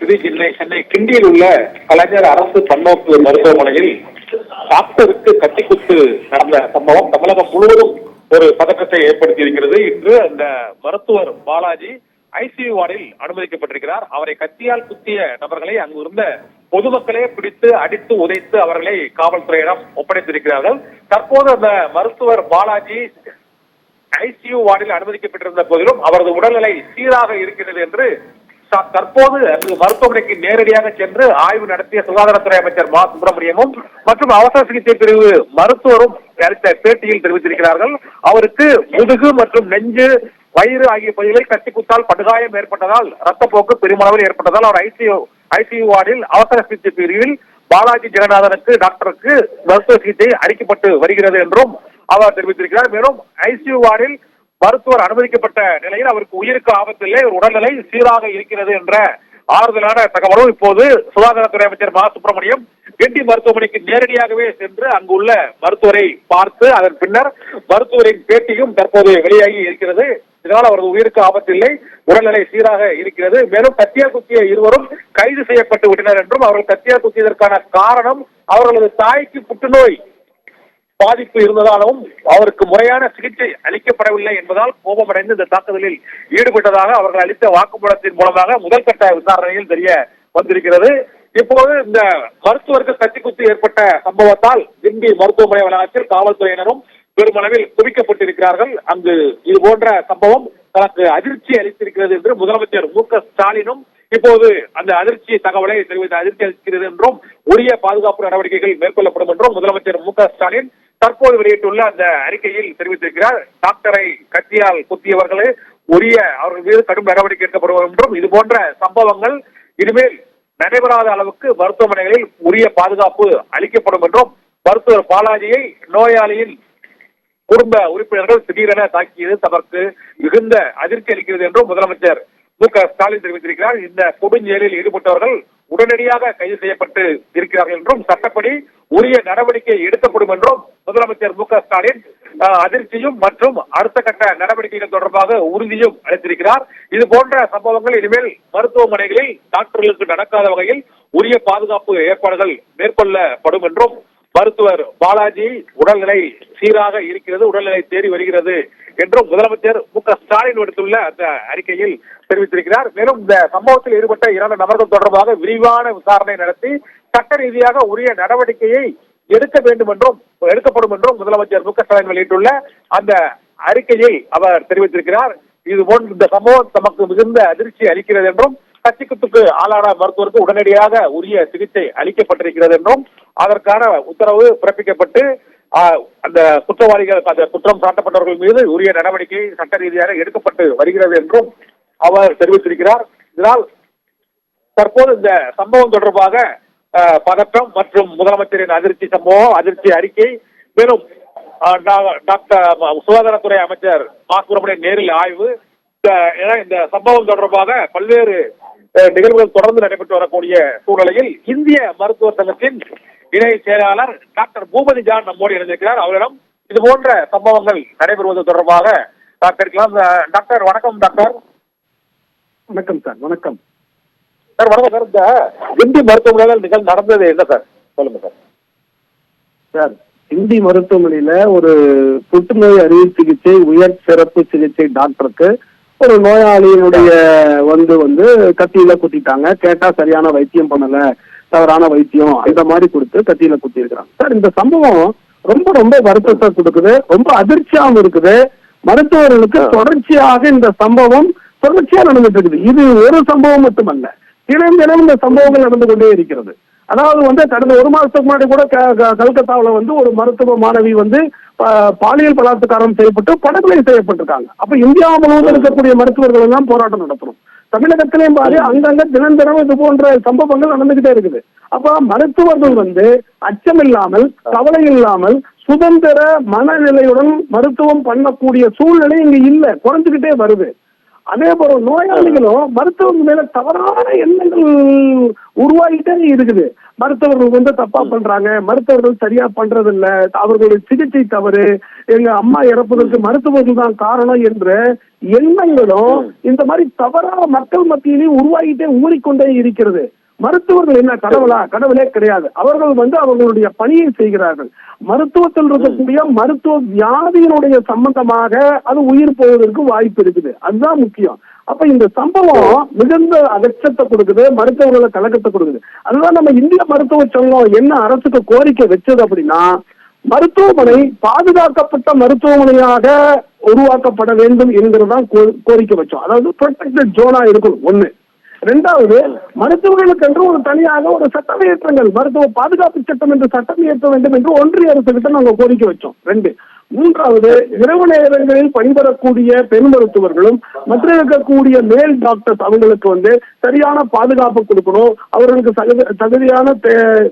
இது சென்னை கிண்டியில் உள்ள கலைஞர் அரசு பன்னோக்கு மருத்துவமனையில் டாக்டருக்கு கத்திக்குத்து நடந்த சம்பவம் தமிழகம் முழுவதும் ஒரு பதற்றத்தை ஏற்படுத்தி இருக்கிறது. இன்று அந்த மருத்துவர் பாலாஜி ஐசியூ வார்டில் அனுமதிக்கப்பட்டிருக்கிறார். அவரை கத்தியால் குத்திய நபர்களை அங்கு இருந்த பொதுமக்களே பிடித்து அடித்து உதைத்து அவர்களை காவல்துறையிடம் ஒப்படைத்திருக்கிறார்கள். தற்போது அந்த மருத்துவர் பாலாஜி ஐசியூ வார்டில் அனுமதிக்கப்பட்டிருந்த போதிலும் அவரது உடல்நிலை சீராக இருக்கிறது என்று தற்போது அங்கு மருத்துவமனைக்கு நேரடியாக சென்று ஆய்வு நடத்திய சுகாதாரத்துறை அமைச்சர் மா சுப்பிரமணியமும் மற்றும் அவசர சிகிச்சை பிரிவு மருத்துவரும் அளித்த பேட்டியில் தெரிவித்திருக்கிறார்கள். அவருக்கு முதுகு மற்றும் நெஞ்சு, வயிறு ஆகிய பகுதிகளில் கத்தி குத்தால் படுகாயம் ஏற்பட்டதால் ரத்தப்போக்கு பெருமளவில் ஏற்பட்டதால் அவர் ஐசியூ வார்டில் அவசர சிகிச்சை பிரிவில் பாலாஜி ஜெகநாதனுக்கு டாக்டருக்கு மருத்துவ சிகிச்சை அளிக்கப்பட்டு வருகிறது என்றும் அவர் தெரிவித்திருக்கிறார். மேலும் ஐசியூ வார்டில் மருத்துவர் அனுமதிக்கப்பட்ட நிலையில் அவருக்கு உயிருக்கு ஆபத்தில்லை, உடல்நிலை சீராக இருக்கிறது என்ற ஆறுதலான தகவலும் இப்போது சுகாதாரத்துறை அமைச்சர் மா சுப்பிரமணியம் கிண்டி மருத்துவமனைக்கு நேரடியாகவே சென்று அங்குள்ள மருத்துவரை பார்த்து அதன் பின்னர் மருத்துவரின் பேட்டியும் தற்போது வெளியாகி இருக்கிறது. இதனால் அவரது உயிருக்கு ஆபத்தில்லை, உடல்நிலை சீராக இருக்கிறது. மேலும் கத்தியால் குத்திய இருவரும் கைது செய்யப்பட்டு விட்டனர் என்றும் அவர்கள் கத்தியால் குத்தியதற்கான காரணம் அவர்களது தாய்க்கு புற்றுநோய் பாதிப்பு இருந்ததாலும் அவருக்கு முறையான சிகிச்சை அளிக்கப்படவில்லை என்பதால் கோபமடைந்து இந்த தாக்குதலில் ஈடுபட்டதாக அவர்கள் அளித்த வாக்குமூலத்தின் மூலமாக முதல் கட்ட விசாரணையில் தெரிய வந்திருக்கிறது. இப்போது இந்த மருத்துவருக்கு கத்தி குத்தி ஏற்பட்ட சம்பவத்தால் கிண்டி மருத்துவமனை வளாகத்தில் காவல்துறையினரும் பெருமளவில் குவிக்கப்பட்டிருக்கிறார்கள். அங்கு இது போன்ற சம்பவம் தனக்கு அதிர்ச்சி அளித்திருக்கிறது என்று முதலமைச்சர் மு க ஸ்டாலினும் இப்போது அந்த அதிர்ச்சி தகவலை தெரிவித்து அதிர்ச்சி அளிக்கிறது என்றும் உரிய பாதுகாப்பு நடவடிக்கைகள் மேற்கொள்ளப்படும் என்றும் முதலமைச்சர் மு க ஸ்டாலின் தற்போது வெளியிட்டுள்ள அந்த அறிக்கையில் தெரிவித்திருக்கிறார். டாக்டரை கத்தியால் குத்தியவர்களே அவர்கள் மீது கடும் நடவடிக்கை எடுக்கப்படும் என்றும் இது போன்ற சம்பவங்கள் இனிமேல் நடைபெறாத அளவுக்கு மருத்துவமனைகளில் உரிய பாதுகாப்பு அளிக்கப்படும் என்றும் மருத்துவர் பாலாஜியை நோயாளியின் குடும்ப உறுப்பினர்கள் திடீரென தாக்கியது தமக்கு மிகுந்த அதிர்ச்சி அளிக்கிறது என்றும் முதலமைச்சர் மு க ஸ்டாலின் தெரிவித்திருக்கிறார். இந்த கொடுஞ்செயலில் ஈடுபட்டவர்கள் உடனடியாக கைது செய்யப்பட்டு இருக்கிறார்கள் என்றும் சட்டப்படி உரிய நடவடிக்கை எடுக்கப்படும் என்றும் முதலமைச்சர் மு க ஸ்டாலின் அதிர்ச்சியும் மற்றும் அடுத்த கட்ட நடவடிக்கைகள் தொடர்பாக உறுதியும் அளித்திருக்கிறார். இது போன்ற சம்பவங்கள் இனிமேல் மருத்துவமனைகளில் டாக்டர்களுக்கு நடக்காத வகையில் உரிய பாதுகாப்பு ஏற்பாடுகள் மேற்கொள்ளப்படும் என்றும் மருத்துவர் பாலாஜி உடல்நிலை சீராக இருக்கிறது, உடல்நிலை தேறி வருகிறது என்றும் முதலமைச்சர் மு க ஸ்டாலின் விடுத்துள்ள அந்த அறிக்கையில் தெரிவித்திருக்கிறார். மேலும் இந்த சம்பவத்தில் ஈடுபட்ட 2 நபர்கள் தொடர்பாக விரிவான விசாரணை நடத்தி சட்ட ரீதியாக உரிய நடவடிக்கையை எடுக்கப்படும் என்றும் முதலமைச்சர் மு க ஸ்டாலின் வெளியிட்டுள்ள அந்த அறிக்கையில் அவர் தெரிவித்திருக்கிறார். இதுபோன்ற இந்த சம்பவம் தமக்கு மிகுந்த அதிர்ச்சி அளிக்கிறது என்றும் கத்திக்குத்துக்கு ஆளான மருத்துவருக்கு உடனடியாக உரிய சிகிச்சை அளிக்கப்பட்டிருக்கிறது என்றும் அதற்கான உத்தரவு பிறப்பிக்கப்பட்டு அந்த குற்றவாளிகள் அந்த குற்றம் சாட்டப்பட்டவர்கள் மீது உரிய நடவடிக்கை சட்ட ரீதியாக எடுக்கப்பட்டு வருகிறது என்றும் அவர் தெரிவித்திருக்கிறார். இதனால் தற்போது இந்த சம்பவம் தொடர்பாக பதற்றம் மற்றும் முதலமைச்சரின் அதிர்ச்சி அறிக்கை, மேலும் டாக்டர் சுகாதாரத்துறை அமைச்சர் மா சுப்பிரமணியன் நேரில் ஆய்வு, இந்த சம்பவம் தொடர்பாக பல்வேறு நிகழ்வுகள் தொடர்ந்து நடைபெற்று வரக்கூடிய சூழ்நிலையில் இந்திய மருத்துவ சங்கத்தின் இணை செயலாளர் டாக்டர் பூபதி ஜான் நம்மோடு இணைந்திருக்கிறார். அவரிடம் இது போன்ற சம்பவங்கள் நடைபெறுவது தொடர்பாக கேட்கலாம். டாக்டர் வணக்கம். டாக்டர் வணக்கம் சார். வணக்கம் சார். வணக்கம் சார். இந்த இந்தி மருத்துவமனையில் நடந்தது என்ன சார், சொல்லுங்க சார். சார், இந்தி மருத்துவமனையில ஒரு புற்றுநோய் அறுவை சிகிச்சை உயர் சிறப்பு சிகிச்சை டாக்டருக்கு ஒரு நோயாளியினுடைய வந்து கத்தியில குத்திட்டாங்க. கேட்டா சரியான வைத்தியம் பண்ணல, தவறான வைத்தியம் அந்த மாதிரி கொடுத்து கத்தியில குத்தி இருக்கிறாங்க. சார், இந்த சம்பவம் ரொம்ப ரொம்ப வருத்தத்தை கொடுக்குது, ரொம்ப அதிர்ச்சியாகவும் இருக்குது. மருத்துவர்களுக்கு தொடர்ச்சியாக இந்த சம்பவம் தொடர்ச்சியா நடந்துட்டு இருக்குது. இது ஒரு சம்பவம் மட்டுமல்ல, தினம் இந்த சம்பவங்கள் நடந்து கொண்டே இருக்கிறது. அதாவது கடந்த 1 மாசத்துக்கு முன்னாடி கூட கல்கத்தாவில் ஒரு மருத்துவ மாணவி பாலியல் பலாத்காரம் செய்யப்பட்டு படுகொலை செய்யப்பட்டிருக்காங்க. அப்ப இந்தியா முழுவதும் இருக்கக்கூடிய மருத்துவர்கள் எல்லாம் போராட்டம் நடத்தணும். தமிழகத்திலையும் பாரு அங்கங்க தினம் இது போன்ற சம்பவங்கள் நடந்துகிட்டே இருக்குது. அப்ப மருத்துவர்கள் அச்சம் இல்லாமல், கவலை இல்லாமல், சுதந்திர மனநிலையுடன் மருத்துவம் பண்ணக்கூடிய சூழ்நிலை இங்க இல்ல, குறைஞ்சுக்கிட்டே வருது. அதே போல நோயாளிகளும் மருத்துவர்கள் மேல தவறான எண்ணங்கள் உருவாகிட்டே இருக்குது. மருத்துவர்கள் வந்து தப்பா பண்றாங்க, மருத்துவர்கள் சரியா பண்றது இல்ல, அவர்களுடைய சிகிச்சை தவறு, எங்க அம்மா இறப்பதற்கு மருத்துவர்கள் தான் காரணம் என்ற எண்ணங்களும் இந்த மாதிரி தவறா மக்கள் மத்தியிலேயே உருவாகிட்டே ஊறிக்கொண்டே இருக்கிறது. மருத்துவர்கள் என்ன கடவுளா? கடவுளே கிடையாது. அவர்கள் வந்து அவர்களுடைய பணியை செய்கிறார்கள். மருத்துவத்தில் இருக்கக்கூடிய மருத்துவ வியாதியினுடைய சம்பந்தமாக அது உயிர் போவதற்கு வாய்ப்பு இருக்குது. அதுதான் முக்கியம். அப்ப இந்த சம்பவம் மிகுந்த அகச்சத்தை கொடுக்குது, மருத்துவர்களை கலக்கத்தை கொடுக்குது. அதுதான் நம்ம இந்திய மருத்துவ சங்கம் என்ன அரசுக்கு கோரிக்கை வச்சது அப்படின்னா, மருத்துவமனை பாதுகாக்கப்பட்ட மருத்துவமனையாக உருவாக்கப்பட வேண்டும் என்கிறதான் கோரிக்கை வச்சோம். அதாவது ப்ரொடெக்டட் ஜோனா இருக்கணும் ஒண்ணு. ரெண்டாவது, மருத்துவர்களுக்கு என்று ஒரு தனியாக ஒரு சட்டம் இயற்றங்கள், மருத்துவ பாதுகாப்பு சட்டம் என்று சட்டம் இயற்ற வேண்டும் என்று ஒன்றிய அரசு கிட்ட நாங்கள் கோரிக்கை வச்சோம். ரெண்டு. மூன்றாவது, இரவு நேரங்களில் பணிபுரக்கூடிய பெண் மருத்துவர்களும் மற்ற இருக்கக்கூடிய மேல் டாக்டர்ஸ் அவங்களுக்கு வந்து சரியான பாதுகாப்பு கொடுக்கணும், அவர்களுக்கு தகுதியான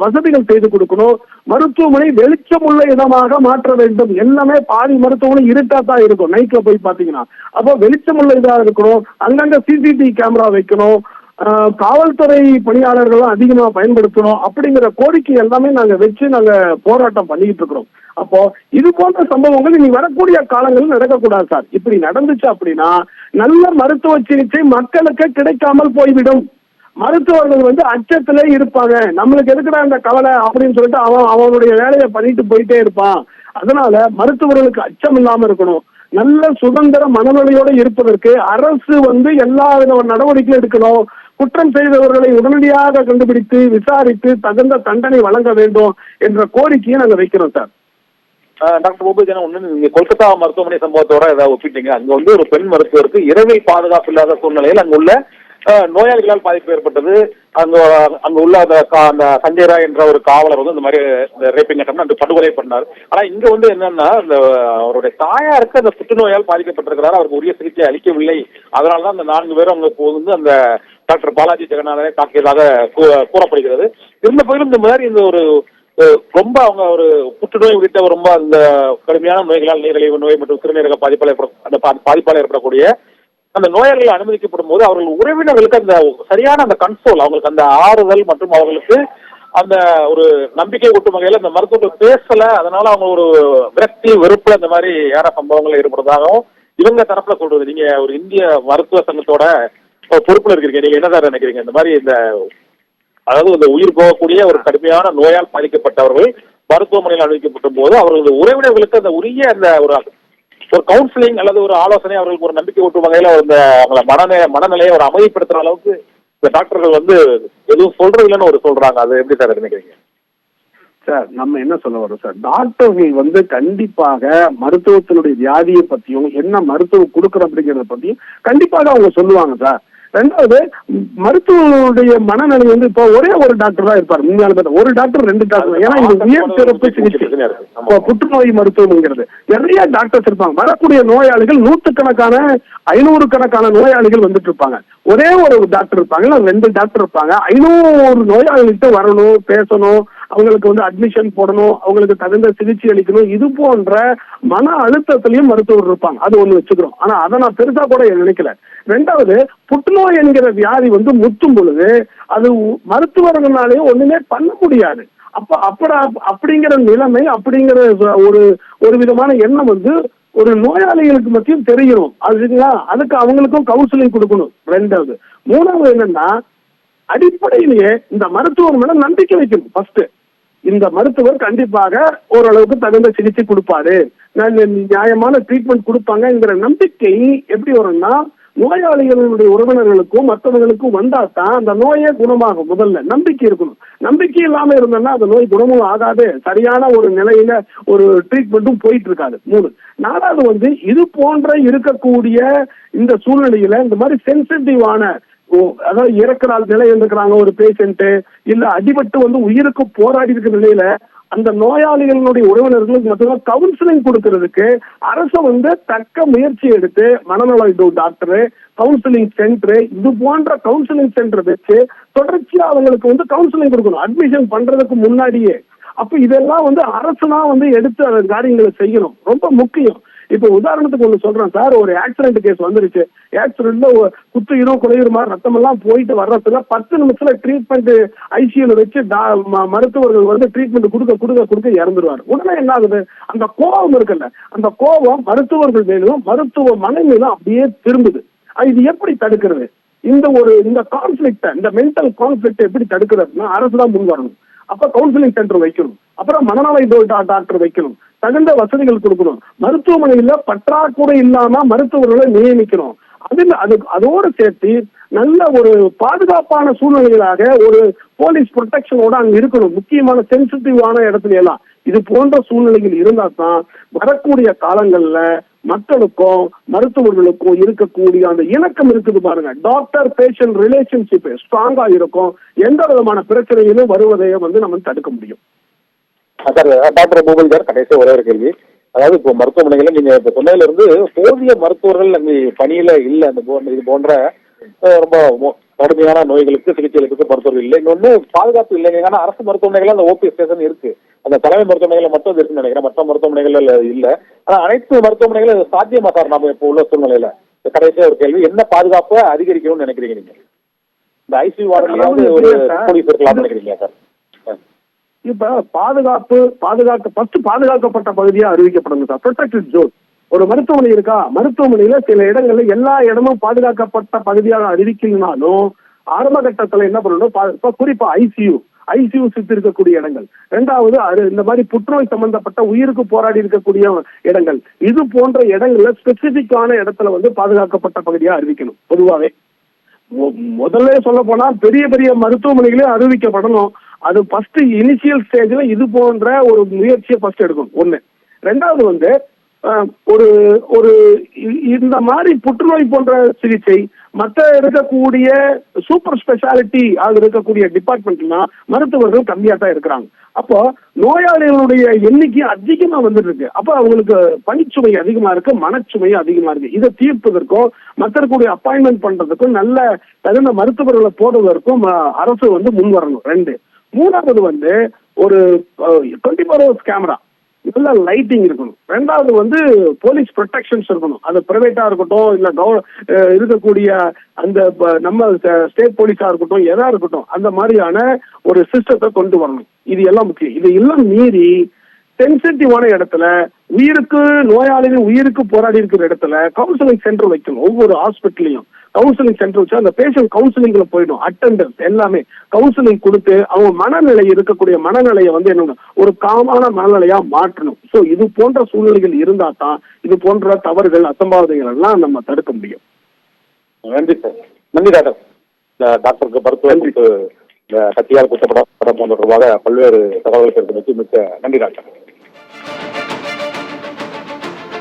வசதிகள் செய்து கொடுக்கணும், மருத்துவமனை வெளிச்சமுள்ள இடமாக மாற்ற வேண்டும். எல்லாமே பாதி மருத்துவமனை இருட்டா தான் இருக்கும் நைட்ல போய் பாத்தீங்கன்னா. அப்போ வெளிச்சமுள்ள இதாக இருக்கணும், அங்கங்க சிசிடிவி கேமரா வைக்கணும், காவல்துறை பணியாளர்களும் அதிகமா பயன்படுத்தணும் அப்படிங்கிற கோரிக்கை எல்லாமே நாங்க வச்சு நாங்க போராட்டம் பண்ணிட்டு இருக்கிறோம். அப்போ இது போன்ற சம்பவங்கள் இனி வரக்கூடிய காலங்களில் நடக்கக்கூடாது சார். இப்படி நடந்துச்சு அப்படின்னா நல்ல மருத்துவ சிகிச்சை மக்களுக்கு கிடைக்காமல் போய்விடும். மருத்துவர்கள் வந்து அச்சத்திலே இருப்பாங்க. நம்மளுக்கு எதுக்குடா இந்த கவலை அப்படின்னு சொல்லிட்டு அவனுடைய வேலையை பண்ணிட்டு போயிட்டே இருப்பான். அதனால மருத்துவர்களுக்கு அச்சம் இல்லாம இருக்கணும். நல்ல சுதந்திர மனநிலையோடு இருப்பதற்கு அரசு வந்து எல்லா வித நடவடிக்கையும் எடுக்கணும். குற்றம் செய்தவர்களை உடனடியாக கண்டுபிடித்து விசாரித்து தகுந்த தண்டனை வழங்க வேண்டும் என்ற கோரிக்கையை நாங்கள் வைக்கிறோம் சார். டாக்டர் பூபதி, நீங்க கொல்கத்தா மருத்துவமனை சம்பவத்தோட ஏதாவது ஒப்பிட்டீங்க. அங்க வந்து ஒரு பெண் மருத்துவருக்கு இரவில் பாதுகாப்பு இல்லாத சூழ்நிலையில் அங்க உள்ள நோயாளிகளால் பாதிப்பு ஏற்பட்டது. அங்க உள்ள அந்த சஞ்சய் ராய் என்ற ஒரு காவலர் வந்து இந்த மாதிரி ரேப்பிங் அட்டம் அந்த படுகொலை பண்ணார். ஆனா இங்க வந்து என்னன்னா, அந்த அவருடைய தாயாருக்கு அந்த புற்றுநோயால் பாதிக்கப்பட்டிருக்கிறார், அவருக்கு உரிய சிகிச்சை அளிக்கவில்லை. அதனாலதான் அந்த 4 பேரும் அங்க வந்து அந்த டாக்டர் பாலாஜி ஜெகநாதனை தாக்கியதாக கூறப்படுகிறது. இருந்த போதிலும் இந்த மாதிரி இந்த ஒரு ரொம்ப அவங்க ஒரு புற்றுநோய் உள்ளிட்ட ரொம்ப அந்த கடுமையான நோய்களால் நீரிழிவு நோய் மற்றும் சிறுநீரக பாதிப்பால் ஏற்படக்கூடிய அந்த நோயாளிகள் அனுமதிக்கப்படும் போது அவர்கள் உறவினர்களுக்கு அந்த சரியான அந்த கன்சோல், அவங்களுக்கு அந்த ஆறுதல் மற்றும் அவர்களுக்கு அந்த ஒரு நம்பிக்கை ஊட்டும் வகையில் அந்த மருத்துவர்கள் பேசல, அதனால அவங்க ஒரு விரக்தி வெறுப்புல இந்த மாதிரி ஏற சம்பவங்கள் ஏற்படுறதாகவும் இவங்க தரப்புல சொல்றது. நீங்க ஒரு இந்திய மருத்துவ சங்கத்தோட பொறுப்புல இருக்கிறீங்க, நீங்க என்ன சார் நினைக்கிறீங்க? இந்த மாதிரி இந்த அதாவது இந்த உயிர் போகக்கூடிய ஒரு கடுமையான நோயால் பாதிக்கப்பட்டவர்கள் மருத்துவமனையில் அனுமதிக்கப்பட்ட போது அவர்களது உறவினர்களுக்கு அந்த உரிய அந்த ஒரு கவுன்சிலிங் அல்லது ஒரு ஆலோசனை, அவர்களுக்கு ஒரு நம்பிக்கை ஊட்டும் வகையில அந்த அவங்கள மனநிலையை ஒரு அமைதிப்படுத்துற அளவுக்கு இந்த டாக்டர்கள் வந்து எதுவும் சொல்றது இல்லைன்னு ஒரு சொல்றாங்க. அது எப்படி சார் நினைக்கிறீங்க? சார், நம்ம என்ன சொல்ல வரோம் சார், டாக்டர்கள் வந்து கண்டிப்பாக மருத்துவத்தினுடைய வியாதியை பத்தியும் என்ன மருத்துவம் கொடுக்குறோம் அப்படிங்கிறத பத்தியும் கண்டிப்பாக அவங்க சொல்லுவாங்க சார். ரெண்டாவது, மருத்துவனுடைய மனநிலை வந்து இப்போ ஒரே ஒரு டாக்டர் தான் இருப்பார். முன்னாள் ஒரு டாக்டர் 2 டாக்டர், ஏன்னா இது உயர் சிறப்பு சிகிச்சை புற்றுநோய் மருத்துவம்ங்கிறது நிறைய டாக்டர்ஸ் இருப்பாங்க. வரக்கூடிய நோயாளிகள் 100கணக்கான 500 கணக்கான நோயாளிகள் வந்துட்டு இருப்பாங்க. ஒரே ஒரு டாக்டர் இருப்பாங்க, 2 டாக்டர் இருப்பாங்க. 500 நோயாளிகிட்ட வரணும், பேசணும், அவங்களுக்கு வந்து அட்மிஷன் போடணும், அவங்களுக்கு தகுந்த சிகிச்சை அளிக்கணும். இது போன்ற மன அழுத்தத்திலையும் மருத்துவர் இருப்பாங்க. அது ஒண்ணு வச்சுக்கிறோம். ஆனா அதை நான் பெருசா கூட நினைக்கல. ரெண்டாவது, புற்றுநோய் என்கிற வியாதி வந்து முத்தும் பொழுது அது மருத்துவர்களாலேயே ஒண்ணுமே பண்ண முடியாது. அப்படிங்கிற நிலைமை, அப்படிங்கிற ஒரு விதமான எண்ணம் வந்து ஒரு நோயாளிகளுக்கு மத்தியும் தெரியணும். அதுங்களா, அதுக்கு அவங்களுக்கும் கவுன்சிலிங் கொடுக்கணும். ரெண்டாவது. மூணாவது என்னன்னா, அடிப்படையிலேயே இந்த மருத்துவர் மேல நம்பிக்கை வைக்கணும். ஃபர்ஸ்ட், இந்த மருத்துவர் கண்டிப்பாக ஓரளவுக்கு தகுந்த சிகிச்சை கொடுப்பாரு, நியாயமான ட்ரீட்மெண்ட் கொடுப்பாங்கிற நம்பிக்கை எப்படி வரும்னா, நோயாளிகளுடைய உறவினர்களுக்கும் மற்றவர்களுக்கும் வந்தாதான் அந்த நோயே குணமாகும். முதல்ல நம்பிக்கை இருக்கணும். நம்பிக்கை இல்லாம இருந்தோம்னா அந்த நோய் குணமும் ஆகாது, சரியான ஒரு நிலையில ஒரு ட்ரீட்மெண்ட்டும் போயிட்டு இருக்காது. 3. 4வது வந்து இது போன்ற இருக்கக்கூடிய இந்த சூழ்நிலையில இந்த மாதிரி சென்சிட்டிவான, அதாவது இறக்குற நிலை இருக்கிறாங்க ஒரு பேஷண்ட், இல்ல அடிபட்டு வந்து உயிருக்கு போராடி இருக்கிற நிலையில அந்த நோயாளிகளுடைய உறவினர்களுக்கு மட்டும் கவுன்சிலிங் கொடுக்கறதுக்கு அரசு வந்து தக்க முயற்சி எடுத்து மனநல டாக்டர், கவுன்சிலிங் சென்டர், இது போன்ற கவுன்சிலிங் சென்டர் வச்சு தொடர்ச்சியா அவங்களுக்கு வந்து கவுன்சிலிங் கொடுக்கணும், அட்மிஷன் பண்றதுக்கு முன்னாடியே. அப்ப இதெல்லாம் வந்து அரசுனா வந்து எடுத்து அந்த காரியங்களை செய்யணும், ரொம்ப முக்கியம். இப்ப உதாரணத்துக்கு ஒண்ணு சொல்றேன் சார், ஒரு ஆக்சிடென்ட் கேஸ் வந்துருச்சு. ஆக்சிடென்ட்ல குத்துயிரும் குலையுமா ரத்தம் எல்லாம் போயிட்டு வர்றதுல 10 நிமிஷத்துல ட்ரீட்மெண்ட் ஐசியூல வச்சு மருத்துவர்கள் வந்து ட்ரீட்மெண்ட் கொடுக்க இறந்துருவாரு. உடனே என்ன ஆகுது, அந்த கோபம் இருக்குல்ல, அந்த கோபம் மருத்துவர்கள் மேலும் மருத்துவமனை மேலும் அப்படியே திரும்புது. இது எப்படி தடுக்கிறது? இந்த கான்ஃபிளிக்ட, இந்த மென்டல் கான்ஃபிளிக்ட் எப்படி தடுக்கிறதுனா அரசு தான் முன் வரணும். அப்ப கவுன்சிலிங் சென்டர் வைக்கணும், அப்புறம் மனநல டாக்டர் வைக்கணும், தகுந்த வசதிகள் கொடுக்கணும், மருத்துவமனையில பற்றாக்குறை இல்லாம மருத்துவர்களை நியமிக்கணும். அதோடு சேர்த்து நல்ல ஒரு பாதுகாப்பான சூழ்நிலைகளாக ஒரு போலீஸ் ப்ரொடெக்ஷனோட அங்க இருக்கணும். முக்கியமான சென்சிட்டிவான இடத்துல எல்லாம் இது போன்ற சூழ்நிலைகள் இருந்தா தான் வரக்கூடிய காலங்கள்ல மக்களுக்கும் மருத்துவர்களுக்கும் இருக்கக்கூடிய அந்த இணக்கம் இருக்குது பாருங்க, டாக்டர் பேஷண்ட் ரிலேஷன்ஷிப் ஸ்ட்ராங்கா இருக்கும். எந்த விதமான பிரச்சனைகளும் வருவதை வந்து நம்ம தடுக்க முடியும். சார், டாக்டர் பூபல் சார், கடைசி ஒரே ஒரு கேள்வி. அதாவது இப்போ மருத்துவமனைகள்ல நீங்க இப்ப சொன்னதுல இருந்து போதிய மருத்துவர்கள் அங்க பணியில இல்ல, அந்த இது போன்ற ரொம்ப கடுமையான நோய்களுக்கு சிகிச்சை அளிக்க மருத்துவர்கள் இல்லை. இன்னொன்னு பாதுகாப்பு இல்லைங்க. ஆனா அரசு மருத்துவமனைகள் அந்த ஓபி ஸ்டேஷன் இருக்கு, அந்த தலைமை மருத்துவமனைகளை மட்டும் இருக்குன்னு நினைக்கிறேன், மற்ற மருத்துவமனைகள் இல்ல. ஆனா அனைத்து மருத்துவமனைகளும் சாத்தியமா சார் நாம இப்போ உள்ள சூழ்நிலையில? கடைசியா ஒரு கேள்வி, என்ன பாதுகாப்பை அதிகரிக்கணும்னு நினைக்கிறீங்க நீங்க? இந்த ஐசியூ வார்டுலயாவது ஒரு போலீஸ் இருக்கலாம்னு நினைக்கிறீங்க சார்? இப்ப பாதுகாக்கப்பட்ட பகுதியா அறிவிக்கப்படுங்க சார், ப்ரொடெக்டட் ஜோன். ஒரு மருத்துவமனை இருக்கா, மருத்துவமனையில சில இடங்கள்ல எல்லா இடமும் பாதுகாக்கப்பட்ட பகுதியாக அறிவிக்கணும்னாலும் ஆரம்ப கட்டத்துல என்ன பண்ணணும், குறிப்பா ஐசியூ சுத்தி இருக்கக்கூடிய இடங்கள், இரண்டாவது இந்த மாதிரி புற்றுநோய் சம்பந்தப்பட்ட உயிருக்கு போராடி இருக்கக்கூடிய இடங்கள், இது போன்ற இடங்கள்ல ஸ்பெசிபிக்கான இடத்துல வந்து பாதுகாக்கப்பட்ட பகுதியா அறிவிக்கணும். பொதுவாகவே முதல்ல சொல்ல போனா பெரிய பெரிய மருத்துவமனைகளே அறிவிக்கப்படணும். அது ஃபர்ஸ்ட் இனிஷியல் ஸ்டேஜ்ல இது போன்ற ஒரு முயற்சியை ஃபர்ஸ்ட் எடுக்கணும். ஒண்ணு. ரெண்டாவது வந்து ஒரு ஒரு இந்த மாதிரி புற்றுநோய் போன்ற சிகிச்சை மற்ற இருக்கக்கூடிய சூப்பர் ஸ்பெஷாலிட்டி ஆக இருக்கக்கூடிய டிபார்ட்மெண்ட்னா மருத்துவர்கள் கம்மியா தான் இருக்கிறாங்க. அப்போ நோயாளிகளுடைய எண்ணிக்கை அதிகமா வந்துட்டு இருக்கு. அப்ப அவங்களுக்கு பணிச்சுமை அதிகமா இருக்கு, மனச்சுமையும் அதிகமா இருக்கு. இதை தீர்ப்பதற்கும் மற்றக்கூடிய அப்பாயின்மெண்ட் பண்றதுக்கும் நல்ல தகுந்த மருத்துவர்களை போடுவதற்கும் அரசு வந்து முன் வரணும். 2. மூணாவது வந்து ஒரு 24 hours கேமரா, நல்ல லைட்டிங் இருக்கணும். ரெண்டாவது வந்து போலீஸ் ப்ரொடெக்ஷன்ஸ் இருக்கணும். அது பிரைவேட்டா இருக்கட்டும், இல்ல இருக்கக்கூடிய அந்த நம்ம ஸ்டேட் போலீஸா இருக்கட்டும், எதா இருக்கட்டும், அந்த மாதிரியான ஒரு சிஸ்டத்தை கொண்டு வரணும். இது எல்லாம் முக்கியம். இது எல்லாம் மீறி சென்சிட்டிவான இடத்துல நோயாளிகள் உயிருக்கு போராடி இருக்கிற இடத்துல கவுன்சிலிங் சென்டர் வைக்கணும். ஒவ்வொரு ஹாஸ்பிட்டலையும் கவுன்சிலிங் சென்டர் வச்சு அந்த பேஷண்ட் கவுன்சிலிங்ல போயிடும். அட்டெண்டன்ஸ் எல்லாமே கவுன்சிலிங் கொடுத்து அவங்க மனநிலையை வந்து என்ன ஒரு காமான மனநிலையா மாற்றணும். சோ இது போன்ற சூழ்நிலைகள் இருந்தா தான் இது போன்ற தவறுகள் அசம்பாவிதங்கள் எல்லாம் நம்ம தடுக்க முடியும். நன்றி சார். நன்றி டாக்டர். டாக்டருக்கு மருத்துவ கத்தியால் குற்றப்பட தொடர்பாக பல்வேறு தகவல்கள் மிக்க நன்றி டாக்டர்.